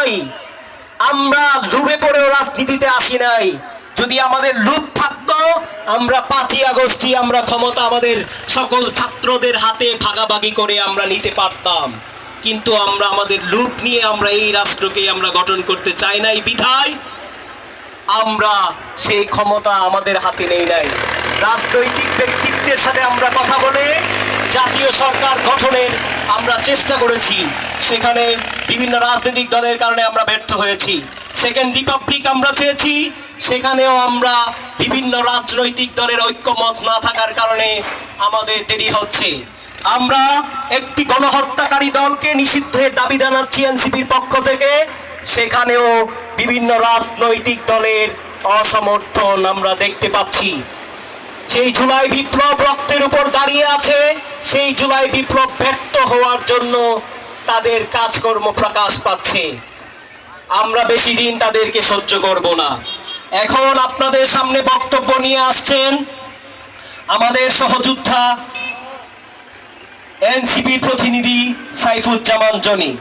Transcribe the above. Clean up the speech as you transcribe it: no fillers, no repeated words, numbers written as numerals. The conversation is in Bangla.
নাই, আমরা লোভে পড়েও রাজনীতিতে আসি নাই। যদি আমাদের লোভ থাকতো, আমরা 5ই আগস্টই আমরা ক্ষমতা আমাদের সকল ছাত্রদের হাতে ভাগাভাগি করে আমরা নিতে পারতাম। কিন্তু আমরা আমাদের লোভ নিয়ে আমরা এই রাষ্ট্রকে আমরা গঠন করতে চাই নাই, বিধায় আমরা সেই ক্ষমতা আমাদের হাতে নেই নাই। রাজনৈতিক ব্যক্তিত্বের সাথে আমরা কথা বলে জাতীয় সরকার গঠনের আমরা চেষ্টা করেছি, সেখানে বিভিন্ন রাজনৈতিক দলের কারণে আমরা ব্যর্থ হয়েছি। সেকেন্ড রিপাবলিক আমরা চেয়েছি, সেখানেও আমরা বিভিন্ন রাজনৈতিক দলের ঐক্যমত না থাকার কারণে আমাদের দেরি হচ্ছে। আমরা একটি গণহত্যাকারী দলকে নিষিদ্ধের দাবি জানাচ্ছি এনসিপির পক্ষ থেকে, সেখানেও বিভিন্ন রাজনৈতিক দলের অসমর্থন আমরা দেখতে পাচ্ছি। সেই জুলাই বিপ্লব রক্তের উপর দাঁড়িয়ে আছে, সেই জুলাই বিপ্লব ব্যর্থ হওয়ার জন্য তাদের কাজকর্ম প্রকাশ পাচ্ছে। আমরা বেশি দিন তাদেরকে সহ্য করব না। এখন আপনাদের সামনে বক্তব্য নিয়ে আসছেন আমাদের সহযোদ্ধা এনসিপির প্রতিনিধি সাইফুজ্জামান জনি।